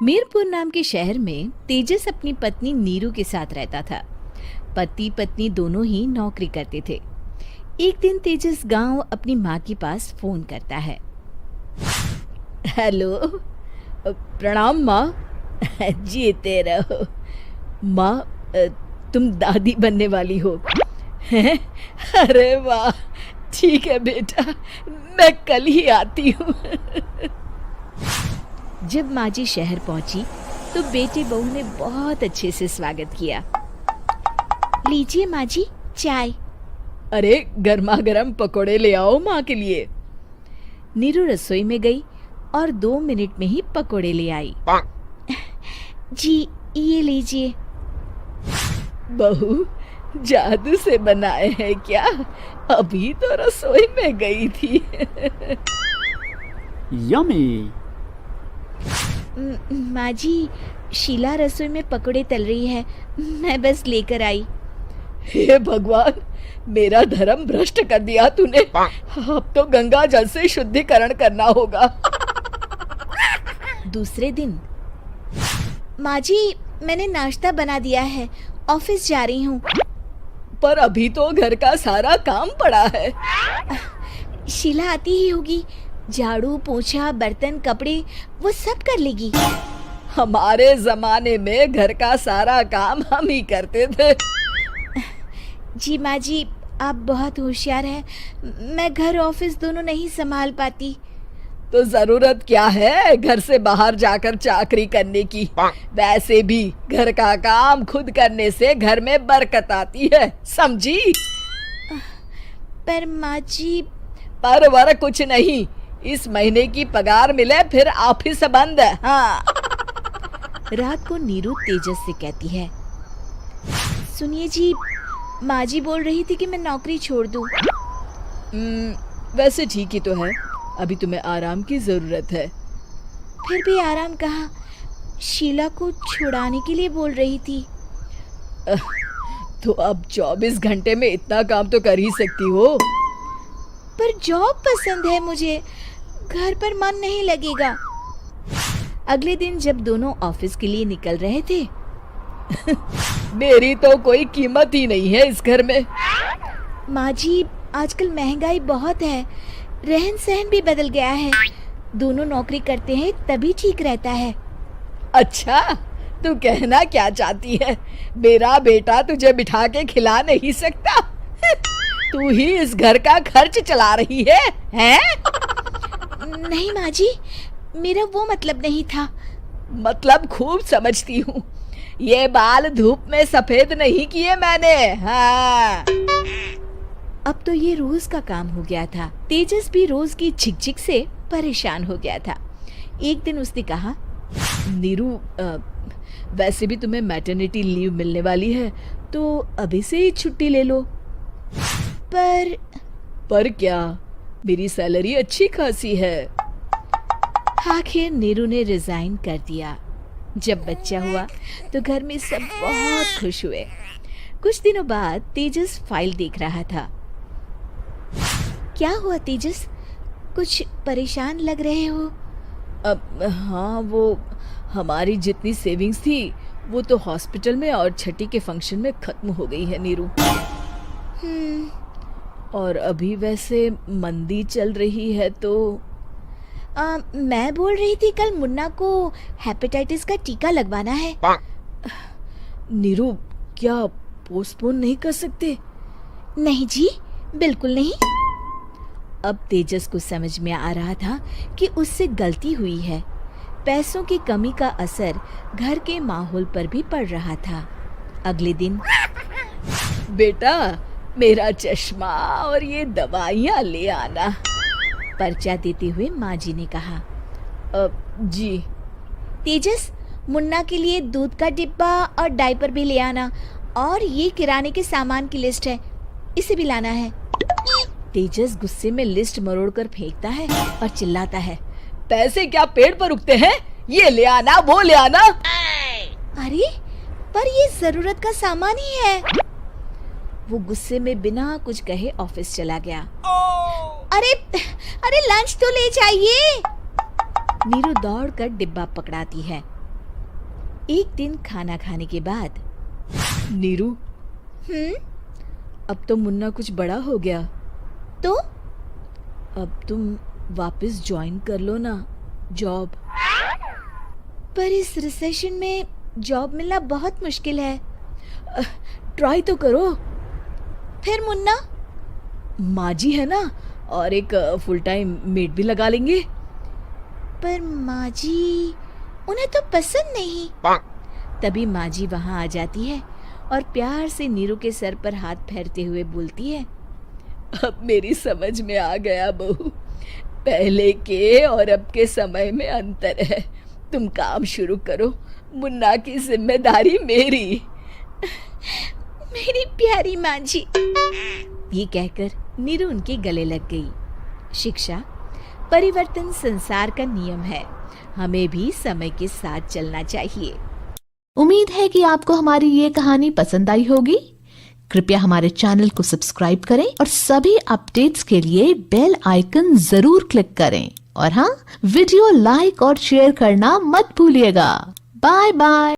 मीरपुर नाम के शहर में तेजस अपनी पत्नी नीरू के साथ रहता था। पति पत्नी दोनों ही नौकरी करते थे। एक दिन तेजस गांव अपनी माँ के पास फोन करता है। हेलो, प्रणाम माँ। जीते रहो माँ, तुम दादी बनने वाली हो हैं? अरे वाह, ठीक है बेटा, मैं कल ही आती हूँ। जब माँ जी शहर पहुंची तो बेटे बहू ने बहुत अच्छे से स्वागत किया। लीजिए माँ जी, चाय। अरे गर्मा गर्म पकोड़े ले आओ माँ के लिए। नीरू रसोई में गई और 2 मिनट में ही पकोड़े ले आई। जी ये लीजिए। बहू, जादू से बनाए हैं क्या? अभी तो रसोई में गई थी। यम्मी। माँ जी, शीला रसोई में पकोड़े तल रही है, मैं बस लेकर आई। हे भगवान, मेरा धर्म भ्रष्ट कर दिया तूने। अब तो गंगा जल से शुद्धिकरण करना होगा। दूसरे दिन, माँ जी मैंने नाश्ता बना दिया है, ऑफिस जा रही हूँ। पर अभी तो घर का सारा काम पड़ा है। शीला आती ही होगी, झाड़ू पोछा बर्तन कपड़े वो सब कर लेगी। हमारे जमाने में घर का सारा काम हम ही करते थे। जी माँ जी, आप बहुत होशियार हैं, मैं घर ऑफिस दोनों नहीं संभाल पाती। तो जरूरत क्या है घर से बाहर जाकर चाकरी करने की? वैसे भी घर का काम खुद करने से घर में बरकत आती है, समझी? पर माँ जी। पर वर कुछ नहीं, इस महीने की पगार मिले फिर ऑफिस बंद। हाँ। रात को नीरू तेजस से कहती है, सुनिए जी, माँ जी बोल रही थी कि मैं नौकरी छोड़ दूं। वैसे ठीक ही तो है, अभी तुम्हें आराम की जरूरत है। फिर भी आराम कहाँ, शीला को छुड़ाने के लिए बोल रही थी। तो अब 24 घंटे में इतना काम तो कर ही सकती हो। पर जॉब पसंद है मुझे, घर पर मन नहीं लगेगा। अगले दिन जब दोनों ऑफिस के लिए निकल रहे थे, मेरी तो कोई कीमत ही नहीं है इस घर में। माँ जी, आजकल महंगाई बहुत है, रहन सहन भी बदल गया है, दोनों नौकरी करते हैं तभी ठीक रहता है। अच्छा, तू कहना क्या चाहती है? मेरा बेटा तुझे बिठा के खिला नहीं सकता? तू ही इस घर का खर्च चला रही है, हैं? नहीं माँ जी, मेरा वो मतलब नहीं था। मतलब खूब समझती हूँ, ये बाल धूप में सफेद नहीं किए मैंने। हाँ। अब तो ये रोज का काम हो गया था। तेजस भी रोज की झिकझिक से परेशान हो गया था। एक दिन उसने कहा, नीरू, वैसे भी तुम्हें मैटरनिटी लीव मिलने वाली है, तो अभी से ही छुट्टी ले लो। पर क्या, मेरी सैलरी अच्छी खासी है। आखिर नीरू ने रिजाइन कर दिया। जब बच्चा हुआ तो घर में सब बहुत खुश हुए। कुछ दिनों बाद तेजस फाइल देख रहा था। क्या हुआ तेजस, कुछ परेशान लग रहे हो? हाँ, वो हमारी जितनी सेविंग्स थी वो तो हॉस्पिटल में और छठी के फंक्शन में खत्म हो गई है नीरू। और अभी वैसे मंदी चल रही है तो मैं बोल रही थी कल मुन्ना को हेपेटाइटिस का टीका लगवाना है। नीरू, क्या पोस्टपोन नहीं कर सकते? नहीं जी, बिल्कुल नहीं। अब तेजस को समझ में आ रहा था कि उससे गलती हुई है। पैसों की कमी का असर घर के माहौल पर भी पड़ रहा था। अगले दिन, बेटा मेरा चश्मा और ये दवाइयाँ ले आना, पर्चा देते हुए माँ जी ने कहा। जी। तेजस, मुन्ना के लिए दूध का डिब्बा और डायपर भी ले आना, और ये किराने के सामान की लिस्ट है, इसे भी लाना है। तेजस गुस्से में लिस्ट मरोड़कर फेंकता है और चिल्लाता है, पैसे क्या पेड़ पर उगते हैं? ये ले आना, वो ले आना। अरे पर ये जरूरत का सामान ही है। वो गुस्से में बिना कुछ कहे ऑफिस चला गया। अरे लंच तो ले जाइए। नीरू दौड़कर डिब्बा पकड़ाती है एक दिन खाना खाने के बाद, नीरू, अब तो मुन्ना कुछ बड़ा हो गया, तो अब तुम वापस ज्वाइन कर लो ना जॉब। पर इस रिसेशन में जॉब मिलना बहुत मुश्किल है। ट्राई तो करो। फिर मुन्ना, माँ जी है ना, और एक फुल टाइम मेड भी लगा लेंगे। पर माँ जी, उन्हें तो पसंद नहीं। तभी माँ जी वहाँ आ जाती है और प्यार से नीरू के सर पर हाथ फेरते हुए बोलती है, अब मेरी समझ में आ गया बहू, पहले के और अब के समय में अंतर है। तुम काम शुरू करो, मुन्ना की जिम्मेदारी मेरी। मेरी प्यारी माँ जी। ये कहकर नीरू उनके गले लग गई। शिक्षा, परिवर्तन संसार का नियम है, हमें भी समय के साथ चलना चाहिए। उम्मीद है कि आपको हमारी ये कहानी पसंद आई होगी। कृपया हमारे चैनल को सब्सक्राइब करें और सभी अपडेट्स के लिए बेल आइकन जरूर क्लिक करें। और हाँ, वीडियो लाइक और शेयर करना मत भूलिएगा। Bye bye.